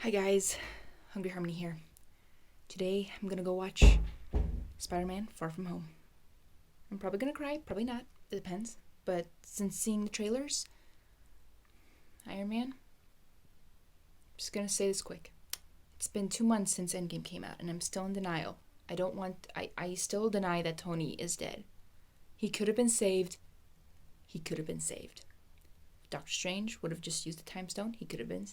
Hi guys, Hungry Harmony here. Today I'm gonna go watch SpiderMan Far From Home. I'm probably gonna cry, probably not, it depends. But since seeing the trailers, Iron Man, I'm just gonna say this quick. It's been 2 months since Endgame came out and I'm still in denial. I still deny that Tony is dead. He could have been saved. Doctor Strange would have just used the time stone, he could have been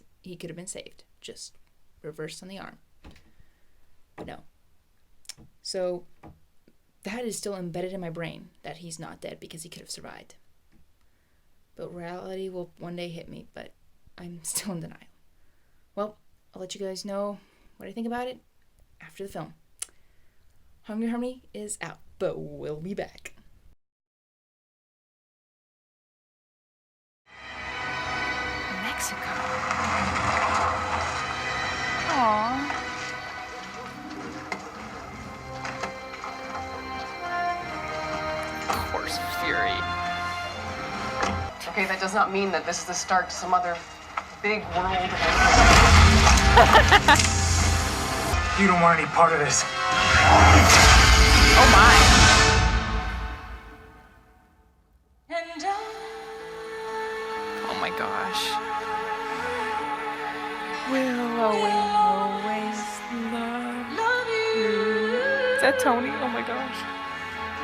saved. Just reversed on the arm. But no. So that is still embedded in my brain that he's not dead because he could have survived. But reality will one day hit me, but I'm still in denial. Well, I'll let you guys know what I think about it after the film. Hungry Harmony is out, but we'll be back. Mexico. Aww. Horsemans Fury. Okay, that does not mean that this is the start to some other big world. You don't want any part of this. Oh my. Oh my gosh. Will always love you. Is that Tony? Oh my gosh.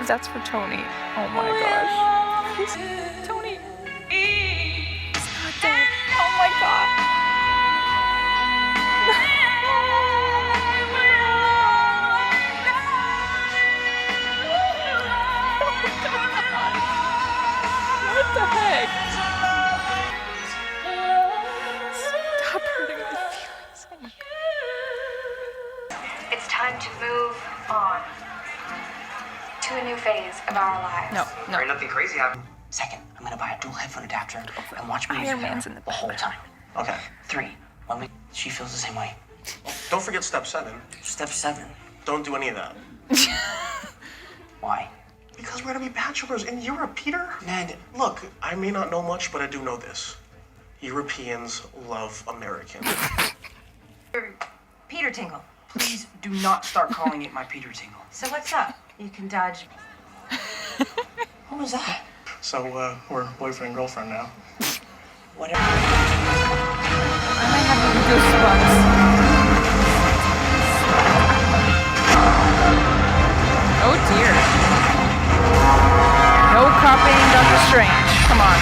That's for Tony. Oh my gosh. Tony. He's not dead. Oh my god. What the heck? Stop hurting my feelings. Oh my god. It's time to move on to a new phase of our lives. No. Ain't nothing crazy happening. Second, I'm gonna buy a dual headphone adapter and watch music Iron Man's in the the whole time. Okay. 3, she feels the same way. Don't forget step 7. Step 7. Don't do any of that. Why? Because we're gonna be bachelors in Europe, Peter. Ned. Look, I may not know much, but I do know this. Europeans love Americans. Peter Tingle. Please do not start calling it my Peter Tingle. So what's up? You can dodge. What was that? So, we're boyfriend and girlfriend now. Whatever. I might have goosebumps. Oh dear. No copying Doctor Strange. Come on.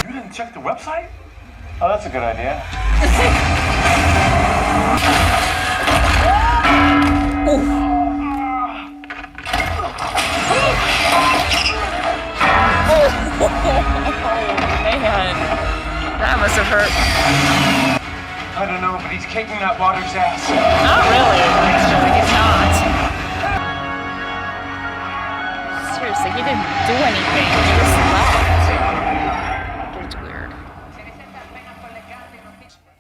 You didn't check the website? Oh, that's a good idea. Man, that must have hurt. I don't know, but he's kicking that water's ass. Not really, actually, he's not. Seriously, he didn't do anything. He just left. It's weird.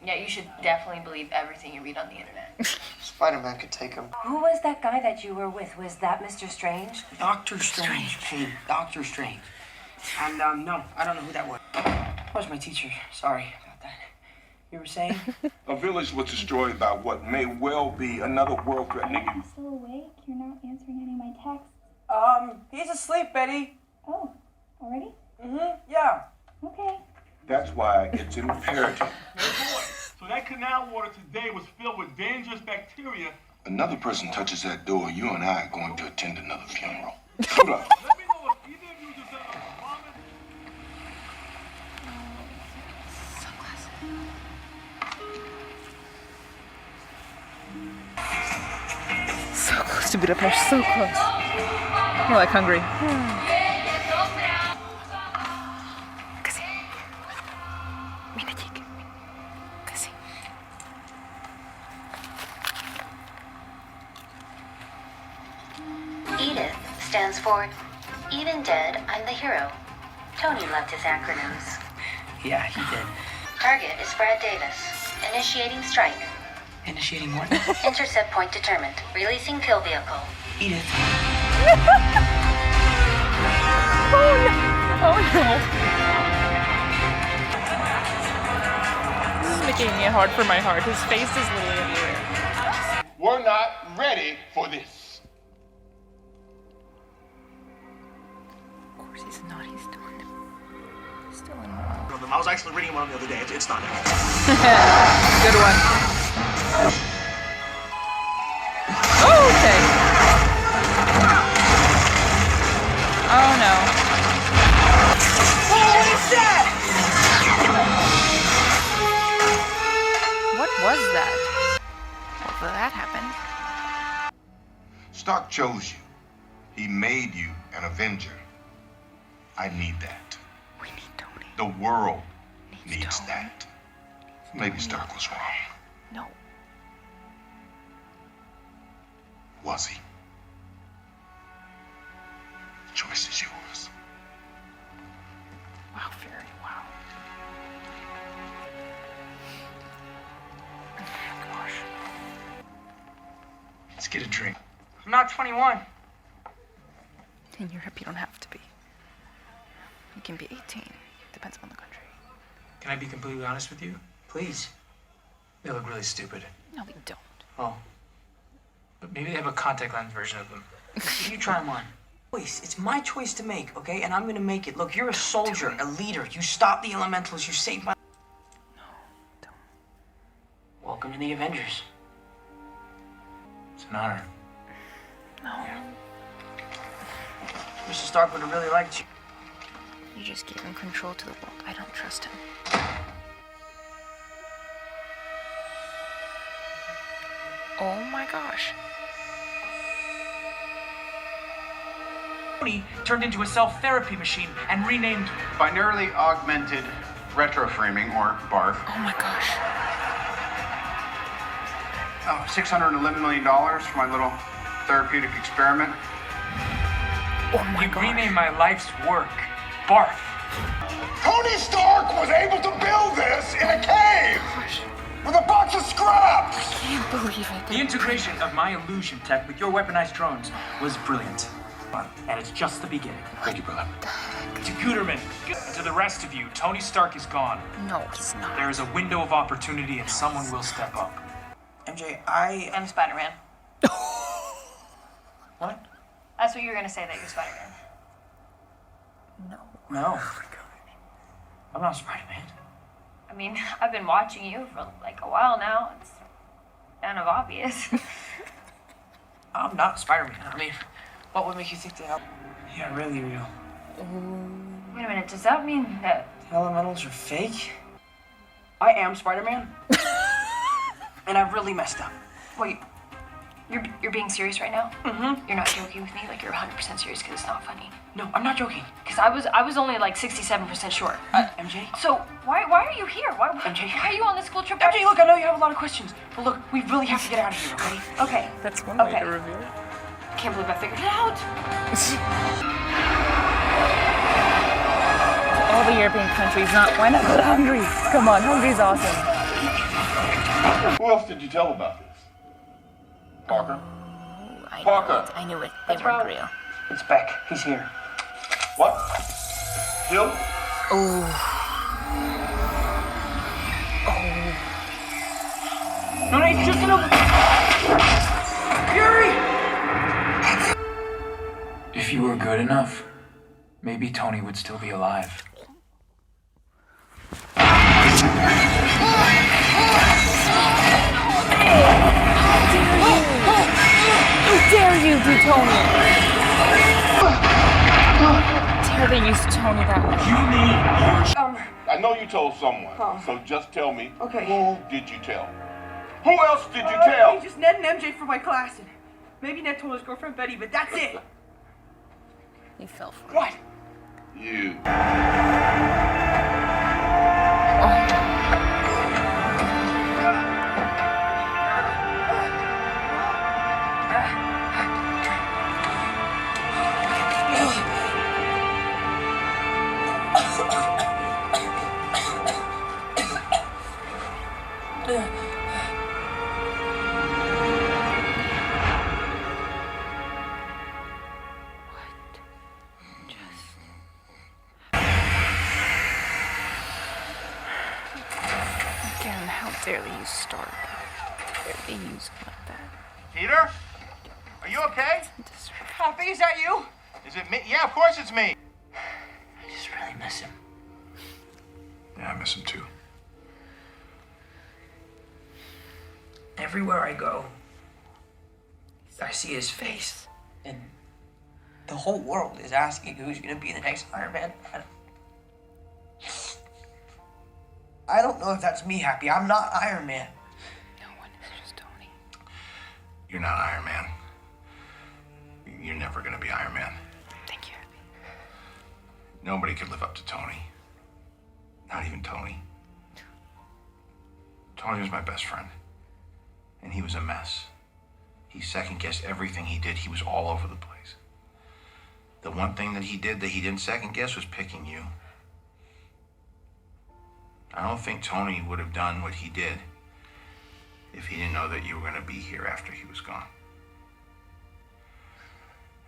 Yeah, you should definitely believe everything you read on the internet. SpiderMan could take him. Who was that guy that you were with? Was that Mr. Strange? Doctor Strange. Hey, Doctor Strange. And, no, I don't know who that was. That was my teacher. Sorry about that. You were saying? A village was destroyed by what may well be another world-threatening. Still awake? You're not answering any of my texts. He's asleep, Betty. Oh, already? Yeah. Okay. That's why it's imperative. So that canal water today was filled with dangerous bacteria. Another person touches that door, you and I are going to attend another funeral. Hold up. Let me know if either of you develop vomit. So close to Budapest, so close. More like Hungary. EDITH stands for Even Dead, I'm the Hero. Tony loved his acronyms. Yeah, he did. Target is Brad Davis. Initiating strike. Initiating what? Intercept point determined. Releasing kill vehicle. Edith. Oh no. making it hard for my heart. His face is literally everywhere. We're not ready for this. Of course he's not. He's still in the... He's still in the... I was actually reading one the other day. It's not it. Good one. Oh, okay. Oh no. What is that? What was that? Hopefully that happened. Stark chose you. He made you an Avenger. I need that. We need Tony. The world needs Tony. that. Maybe Stark was wrong. No. Was he? The choice is yours. Wow, Fury. Wow. Oh gosh. Let's get a drink. I'm not 21. In Europe, you don't have to be. You can be 18. Depends on the country. Can I be completely honest with you? Please. They look really stupid. No, we don't. Oh. But maybe they have a contact lens version of them. You try them on. It's my choice to make, okay? And I'm gonna make it. Look, you're a soldier, a leader. You stop the elementals. You save my... No, don't. Welcome to the Avengers. It's an honor. No. Yeah. Mr. Stark would have really liked you. You just gave him control to the world. I don't trust him. Oh my gosh. Tony turned into a self-therapy machine and renamed... Binarily augmented retroframing, or BARF. Oh my gosh. $611 million for my little therapeutic experiment. Oh my You gosh. renamed my life's work. Barf. Tony Stark was able to build this in a cave with a box of scraps. I can't believe it. The integration of my illusion tech with your weaponized drones was brilliant. And it's just the beginning. Thank you, brother. To Guterman, and to the rest of you, Tony Stark is gone. No, he's not. There is a window of opportunity and someone will step up. MJ, I'm Spider-Man. What? That's what you were gonna say, that you're Spider-Man. No. I'm not Spider-Man. I mean, I've been watching you for like a while now. It's kind of obvious. I'm not Spider-Man. I mean, what would make you think that I'm... Yeah, really real. Wait a minute, does that mean that... The elementals are fake? I am Spider-Man. And I really messed up. Wait, you're being serious right now? Mm-hmm. You're not joking with me? Like, you're 100% serious because it's not funny? No, I'm not joking. Because I was only like 67% sure. MJ? So, why are you here? MJ? Why are you on this school trip? MJ, look, I know you have a lot of questions. But look, we really have to get out of here, okay? Okay. That's one way Okay. to reveal it. Can't believe I figured it out. All the European countries, why not go to Hungary? Come on, Hungary's awesome. Who else did you tell about this? Parker? Parker! I knew it. They weren't real. It's Beck. He's here. What? Jill? No, it's just enough. Fury! If you were good enough, maybe Tony would still be alive. How dare you do Tony? How dare they use Tony that way? You need I know you told someone, so just tell me, Okay. who did you tell? Who else did you tell? Just Ned and MJ for my class. And maybe Ned told his girlfriend Betty, but that's it. You fell for it. What? You. Again, how dare they use Stark. How dare they use him like that. Peter? Are you okay? Poppy, is that you? Is it me? Yeah, of course it's me. I just really miss him. Yeah, I miss him too. Everywhere I go, I see his face. And the whole world is asking who's going to be the next Iron Man. I don't know if that's me happy. I'm not Iron Man. No one is, just Tony. You're not Iron Man. You're never gonna be Iron Man. Thank you. Nobody could live up to Tony. Not even Tony. Tony was my best friend. And he was a mess. He second-guessed everything he did. He was all over the place. The one thing that he did that he didn't second-guess was picking you. I don't think Tony would have done what he did if he didn't know that you were going to be here after he was gone.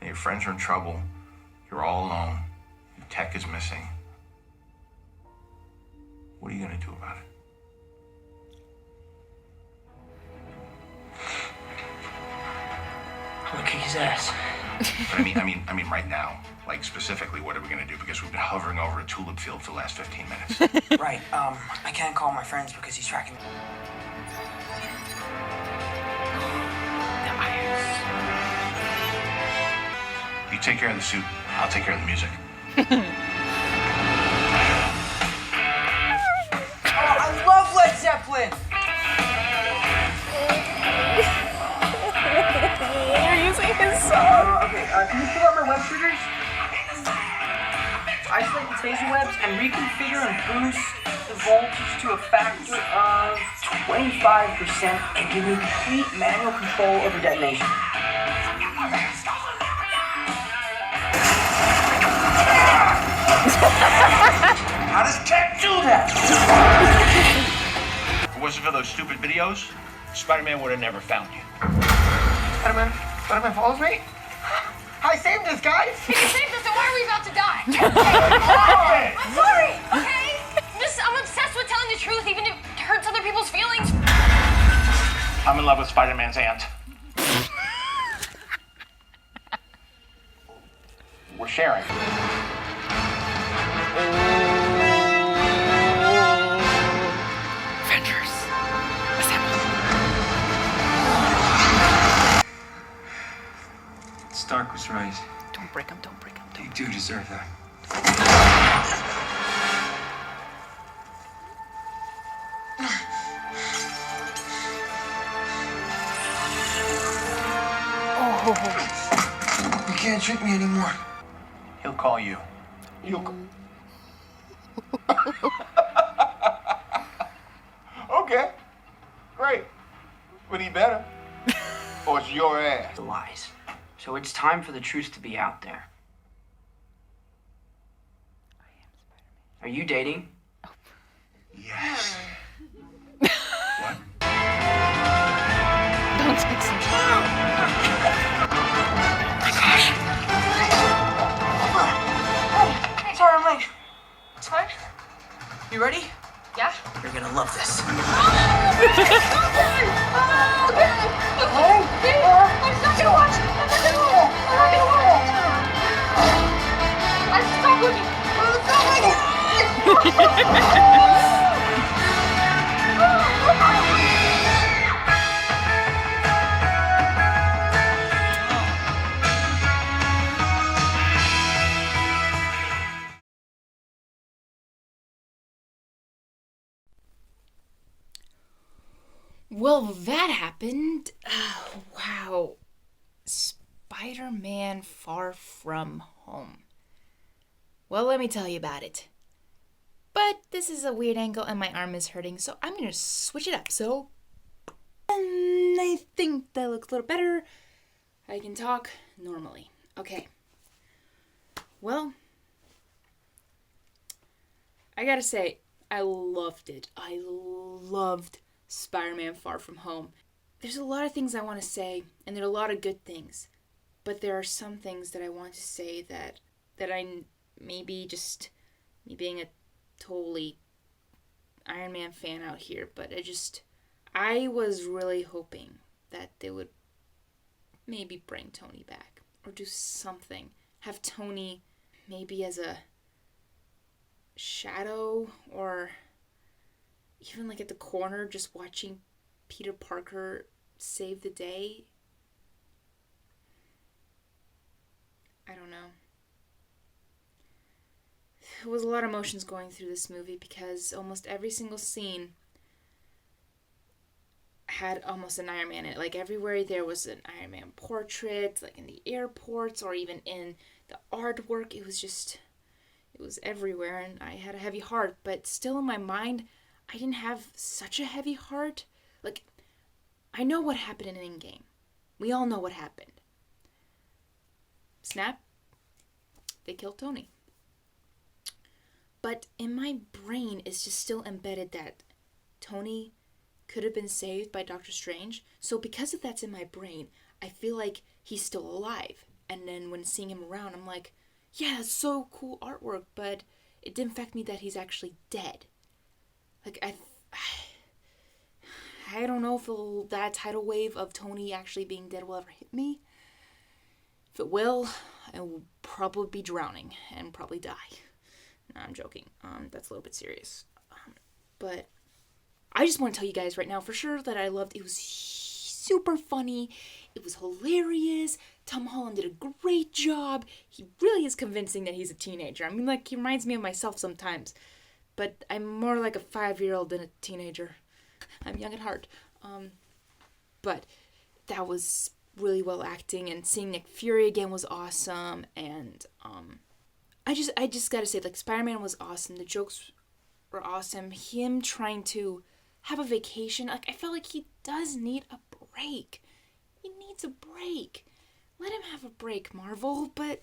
And your friends are in trouble. You're all alone. Your tech is missing. What are you going to do about it? I'm gonna kick his ass. But I mean, right now, like specifically, what are we gonna do? Because we've been hovering over a tulip field for the last 15 minutes. Right, I can't call my friends because he's tracking me. You take care of the suit. I'll take care of the music. Oh, I love Led Zeppelin! You're using his song. Okay, can you pull up my web triggers? Isolate the taser webs and reconfigure and boost the voltage to a factor of 25% and give me complete manual control over detonation. How does tech do that? If it wasn't for those stupid videos, Spider-Man would have never found you. Spider-Man follows me? I saved this, guys! If you saved us, then why are we about to die? Hey! I'm sorry, okay? I'm obsessed with telling the truth, even if it hurts other people's feelings. I'm in love with Spider-Man's aunt. We're sharing. Avengers. Assemble. Stark was right. Don't break him, don't break him. You do deserve that. You can't trick me anymore. He'll call you. Okay. Great. But he better. Or it's your ass. The lies. So it's time for the truth to be out there. Are you dating? Yes. What? Don't text him. Sorry, I'm late. It's fine. You ready? Yeah? You're gonna love this. I'm not gonna watch. I'm not gonna watch. Stop looking. Well, that happened. Oh, wow. Spider-Man Far From Home. Well, let me tell you about it. But this is a weird angle and my arm is hurting, so I'm going to switch it up. So, I think that looks a little better. I can talk normally. Okay. Well, I gotta say, I loved it. I loved Spider-Man Far From Home. There's a lot of things I want to say, and there are a lot of good things. But there are some things that I want to say that I maybe just me being a totally Iron Man fan out here, but I was really hoping that they would maybe bring Tony back or do something. Have Tony maybe as a shadow, or even like at the corner just watching Peter Parker save the day. I don't know. There was a lot of emotions going through this movie because almost every single scene had almost an Iron Man in it. Like everywhere there was an Iron Man portrait, like in the airports or even in the artwork. It was everywhere, and I had a heavy heart, but still in my mind, I didn't have such a heavy heart. Like, I know what happened in Endgame. We all know what happened. Snap, they killed Tony. But in my brain, it's just still embedded that Tony could have been saved by Doctor Strange. So because of that's in my brain, I feel like he's still alive. And then when seeing him around, I'm like, yeah, that's so cool artwork, but it didn't affect me that he's actually dead. Like, I don't know if that tidal wave of Tony actually being dead will ever hit me. If it will, I will probably be drowning and probably die. No, I'm joking. That's a little bit serious. But I just want to tell you guys right now for sure that I loved it. It was super funny. It was hilarious. Tom Holland did a great job. He really is convincing that he's a teenager. I mean, like, he reminds me of myself sometimes. But I'm more like a 5-year-old than a teenager. I'm young at heart. But that was really well acting, and seeing Nick Fury again was awesome. And I just gotta say, like, Spider-Man was awesome. The jokes were awesome. Him trying to have a vacation, like, I felt like he does need a break. He needs a break. Let him have a break, Marvel, but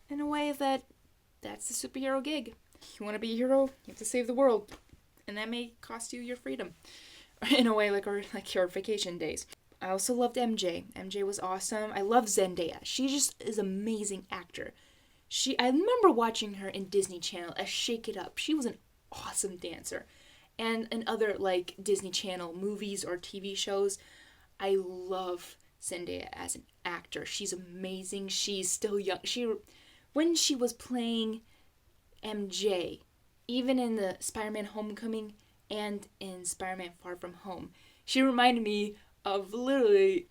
in a way that's the superhero gig. You want to be a hero, you have to save the world, and that may cost you your freedom. In a way, like your vacation days. I also loved MJ. MJ was awesome. I love Zendaya. She just is an amazing actor. I remember watching her in Disney Channel as Shake It Up. She was an awesome dancer. And in other, like, Disney Channel movies or TV shows, I love Zendaya as an actor. She's amazing. She's still young. When she was playing MJ, even in the Spider-Man Homecoming and in Spider-Man Far From Home, she reminded me of literally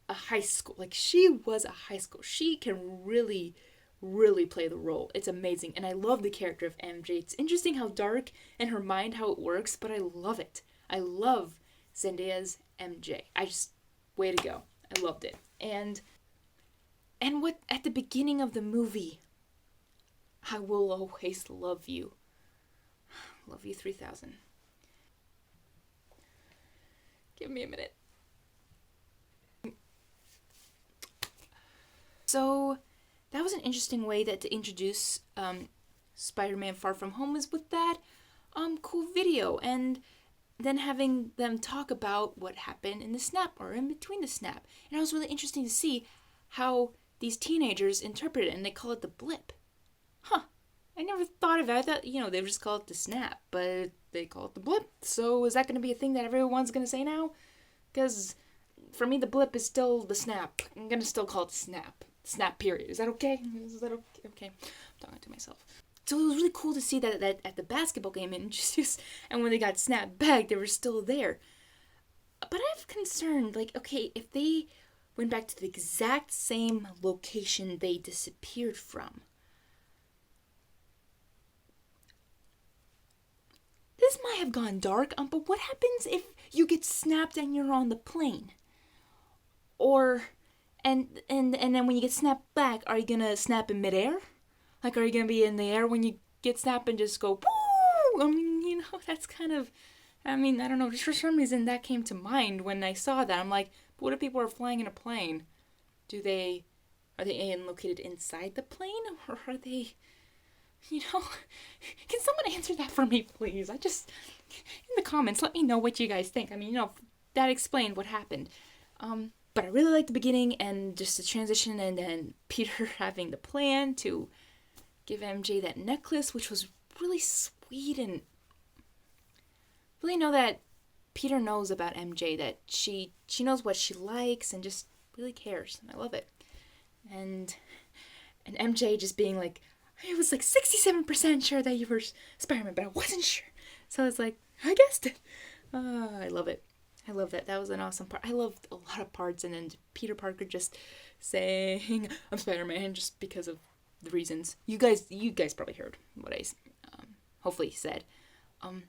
a high school. Like, she was a high school. She can really play the role. It's amazing. And I love the character of MJ. It's interesting how dark in her mind, how it works, but I love it. I love Zendaya's MJ. Way to go. I loved it. And what, at the beginning of the movie, I will always love you. Love you 3000. Give me a minute. So, that was an interesting way to introduce Spider-Man Far From Home, is with that cool video, and then having them talk about what happened in the snap, or in between the snap. And it was really interesting to see how these teenagers interpret it, and they call it the blip. Huh. I never thought about that. You know, they just call it the snap, but they call it the blip. So is that going to be a thing that everyone's going to say now? Because for me, the blip is still the snap. I'm going to still call it snap. Snap period. Is that okay? Is that okay? Okay. I'm talking to myself. So it was really cool to see that at the basketball game, and when they got snapped back, they were still there. But I have concern, like, okay, if they went back to the exact same location they disappeared from, this might have gone dark, but what happens if you get snapped and you're on the plane? Or, and then when you get snapped back, are you gonna snap in midair? Like, are you gonna be in the air when you get snapped and just go, woo? I mean, you know, that's kind of, I don't know, just for some reason that came to mind when I saw that. I'm like, what if people are flying in a plane? Are they located inside the plane? Or are they, you know, can someone answer that for me, please? In the comments, let me know what you guys think. I mean, you know, that explained what happened. But I really liked the beginning and just the transition, and then Peter having the plan to give MJ that necklace, which was really sweet. And really know that Peter knows about MJ, that she knows what she likes and just really cares, and I love it. And MJ just being like, I was like 67% sure that you were Spider-Man, but I wasn't sure. So I was like, I guessed it. I love it. I love that. That was an awesome part. I loved a lot of parts, and then Peter Parker just saying, I'm Spider-Man, just because of the reasons. You guys probably heard what I hopefully said. And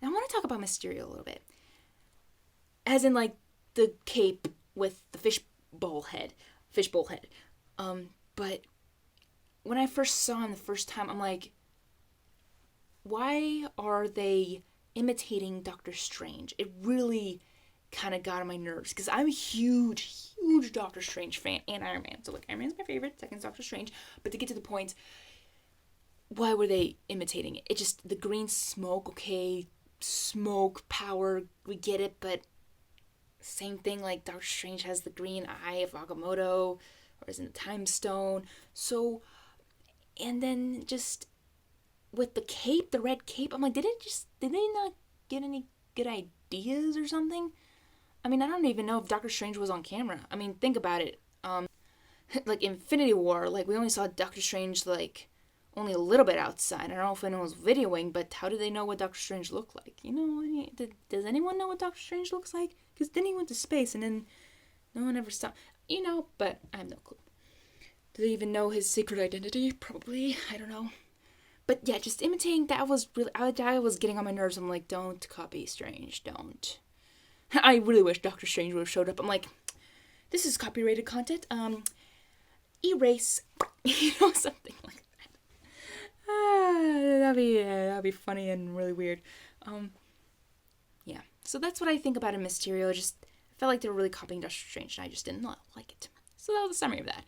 I want to talk about Mysterio a little bit. As in, like, the cape with the fishbowl head. But when I first saw him the first time, I'm like, why are they imitating Doctor Strange? It really kind of got on my nerves, because I'm a huge Doctor Strange fan, and Iron Man. So, like, Iron Man's my favorite, second's Doctor Strange. But to get to the point, why were they imitating it? It just, the green smoke, okay, smoke, power, we get it, but same thing, like, Doctor Strange has the green eye of Agamotto, or is in the Time Stone. So, and then just with the cape, the red cape, I'm like, did they not get any good ideas or something? I mean, I don't even know if Doctor Strange was on camera. I mean, think about it. Like Infinity War, like, we only saw Doctor Strange, like, only a little bit outside. I don't know if anyone was videoing, but how did they know what Doctor Strange looked like? You know, does anyone know what Doctor Strange looks like? Because then he went to space, and then no one ever saw, you know, but I have no clue. Do they even know his secret identity? Probably. I don't know. But yeah, just imitating, that was really, I was getting on my nerves. I'm like, don't copy Strange, don't. I really wish Doctor Strange would have showed up. I'm like, this is copyrighted content. Erase. You know, something like that. That'd be funny and really weird. Yeah. So that's what I think about a Mysterio. Just, I felt like they were really copying Doctor Strange, and I just didn't like it. So that was the summary of that.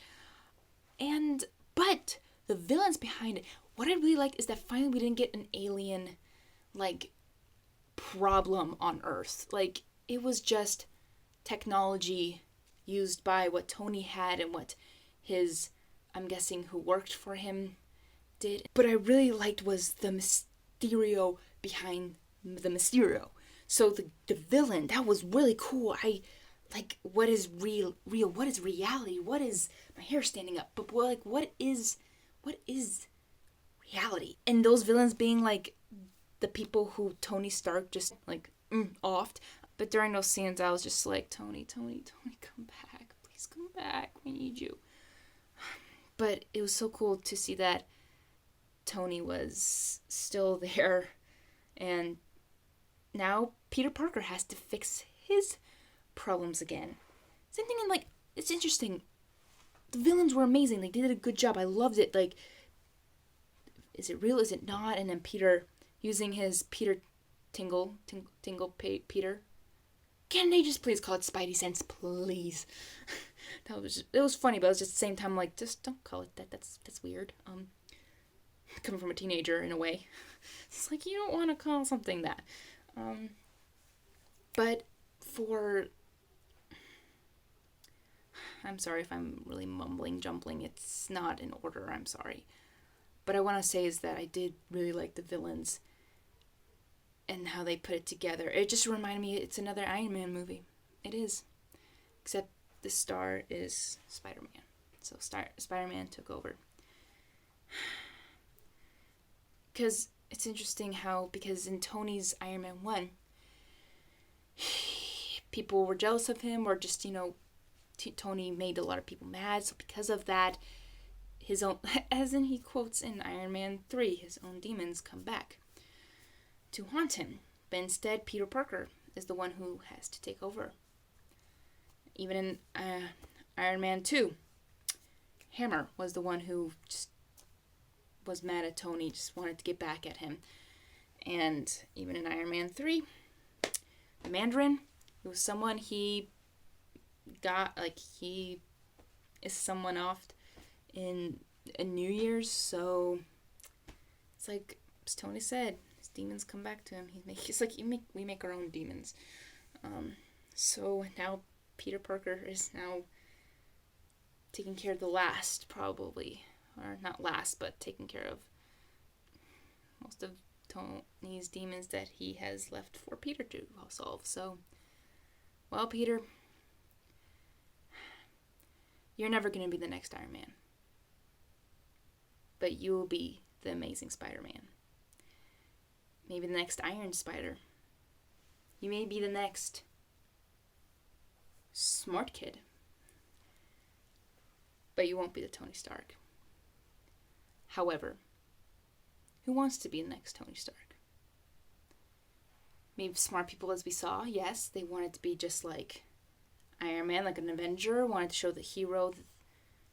But the villains behind it, what I really liked is that finally we didn't get an alien, like, problem on Earth. Like, it was just technology used by what Tony had and what his, I'm guessing, who worked for him did. But I really liked was the Mysterio behind the Mysterio. So the villain, that was really cool. I, like, what is real? What is reality? What is, my hair standing up? But, like, what is reality? And those villains being, like, the people who Tony Stark just, like, offed. But during those scenes, I was just like, Tony, come back. Please come back. We need you. But it was so cool to see that Tony was still there. And now Peter Parker has to fix his problems again. Same thing in, like, it's interesting. The villains were amazing. They did a good job. I loved it. Like, is it real? Is it not? And then Peter using his Tingle, Peter. Can they just please call it Spidey Sense, please? It was funny, but it was just at the same time, like, just don't call it that. That's weird. Coming from a teenager in a way. It's like, you don't want to call something that. But I'm sorry if I'm really jumbling. It's not in order, I'm sorry. But I want to say is that I did really like the villains and how they put it together. It just reminded me it's another Iron Man movie. It is. Except the star is Spider-Man. So Spider-Man took over. Because it's interesting how, because in Tony's Iron Man 1, people were jealous of him, or just, you know, Tony made a lot of people mad. So because of that, his own, as in he quotes in Iron Man 3, his own demons come back to haunt him. But instead, Peter Parker is the one who has to take over. Even in Iron Man 2, Hammer was the one who just was mad at Tony, just wanted to get back at him. And even in Iron Man 3, the Mandarin, it was someone he got, like, he is someone off in New Year's, so it's like, as Tony said, his demons come back to him. He's like, we make our own demons. So now Peter Parker is now taking care of the last, probably, or not last, but taking care of most of Tony's demons that he has left for Peter to solve. So, well, Peter, you're never going to be the next Iron Man. But you will be the amazing Spider-Man. Maybe the next Iron Spider. You may be the next smart kid. But you won't be the Tony Stark. However, who wants to be the next Tony Stark? Maybe smart people, as we saw, yes, they wanted to be just like Iron Man, like an Avenger, wanted to show the hero.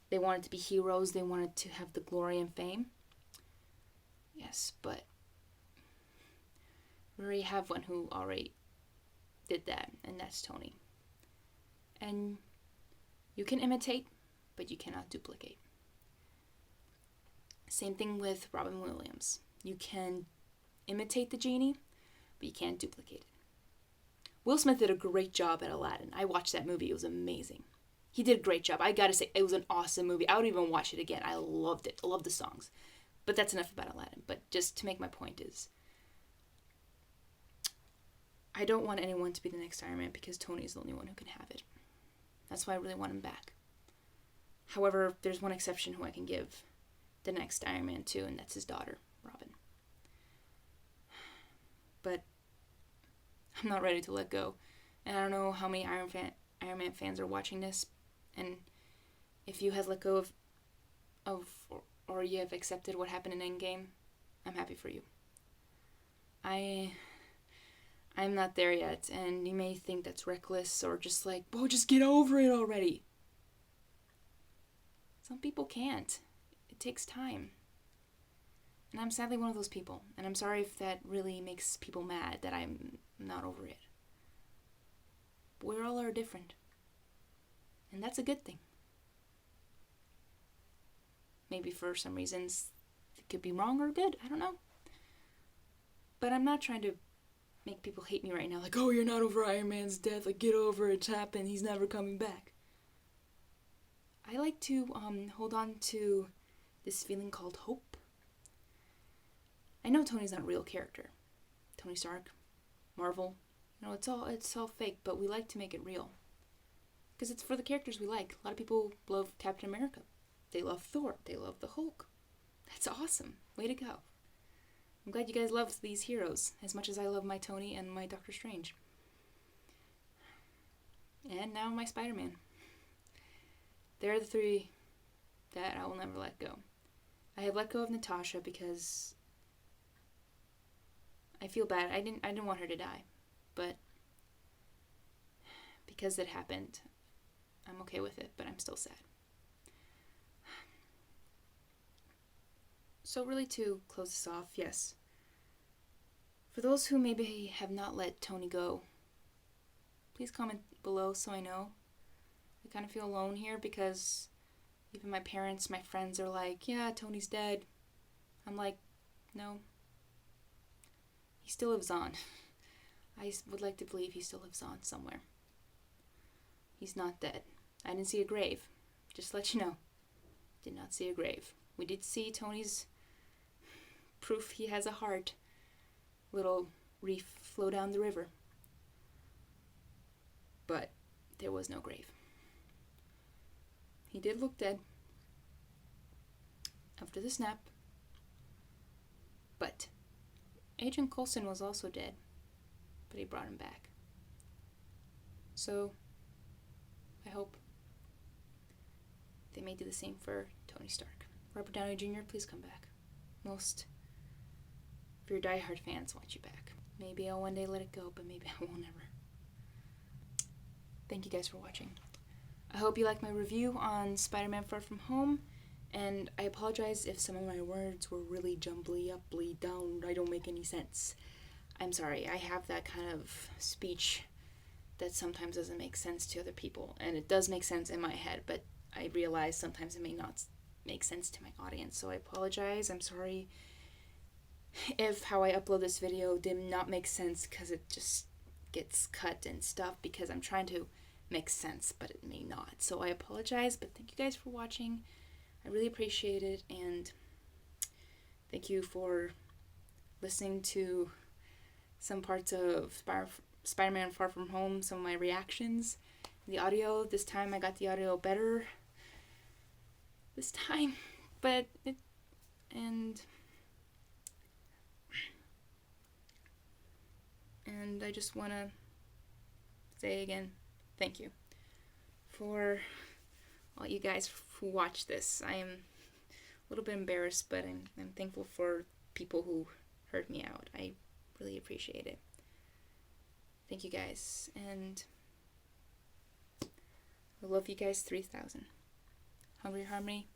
They wanted to be heroes, they wanted to have the glory and fame. Yes, but we already have one who already did that, and that's Tony. And you can imitate, but you cannot duplicate. Same thing with Robin Williams. You can imitate the genie, but you can't duplicate it. Will Smith did a great job at Aladdin. I watched that movie. It was amazing. He did a great job. I gotta say, it was an awesome movie. I would even watch it again. I loved it. I loved the songs. But that's enough about Aladdin. But just to make my point is, I don't want anyone to be the next Iron Man because Tony is the only one who can have it. That's why I really want him back. However, there's one exception who I can give the next Iron Man to, and that's his daughter, Robin. But I'm not ready to let go. And I don't know how many Iron Man fans are watching this, and if you have let go of or you have accepted what happened in Endgame, I'm happy for you. I'm not there yet, and you may think that's reckless or just like, whoa, just get over it already. Some people can't. It takes time. And I'm sadly one of those people, and I'm sorry if that really makes people mad that I'm not over it. But we all are different. And that's a good thing. Maybe for some reasons it could be wrong or good, I don't know. But I'm not trying to make people hate me right now, like, oh, you're not over Iron Man's death, like, get over it, it's happened, he's never coming back. I like to hold on to this feeling called hope. I know Tony's not a real character. Tony Stark, Marvel, it's all fake, but we like to make it real. Because it's for the characters we like. A lot of people love Captain America. They love Thor. They love the Hulk. That's awesome. Way to go. I'm glad you guys love these heroes as much as I love my Tony and my Doctor Strange. And now my Spider-Man. They're the three that I will never let go. I have let go of Natasha because I feel bad. I didn't want her to die, but because it happened, I'm okay with it, but I'm still sad. So really, to close this off, yes. For those who maybe have not let Tony go, please comment below so I know. I kind of feel alone here because even my parents, my friends are like, yeah, Tony's dead. I'm like, no. He still lives on. I would like to believe he still lives on somewhere. He's not dead. I didn't see a grave. Just to let you know. Did not see a grave. We did see Tony's proof he has a heart. Little reef flow down the river. But there was no grave. He did look dead after the snap. But Agent Coulson was also dead. But he brought him back. So I hope they may do the same for Tony Stark. Robert Downey Jr., please come back. Most of your diehard fans want you back. Maybe I'll one day let it go, but maybe I won't ever. Thank you guys for watching. I hope you liked my review on Spider-Man Far From Home, and I apologize if some of my words were really jumbly, upply, down, I don't make any sense. I'm sorry, I have that kind of speech that sometimes doesn't make sense to other people, and it does make sense in my head, but I realize sometimes it may not make sense to my audience, so I apologize. I'm sorry if how I upload this video did not make sense because it just gets cut and stuff because I'm trying to make sense, but it may not. So I apologize, but thank you guys for watching. I really appreciate it, and thank you for listening to some parts of Spider-Man Far From Home, some of my reactions, the audio. This time I got the audio better. This time, but and I just want to say again, thank you for all you guys who watch this. I am a little bit embarrassed, but I'm thankful for people who heard me out. I really appreciate it. Thank you guys, and I love you guys 3,000. Hungry Harmony,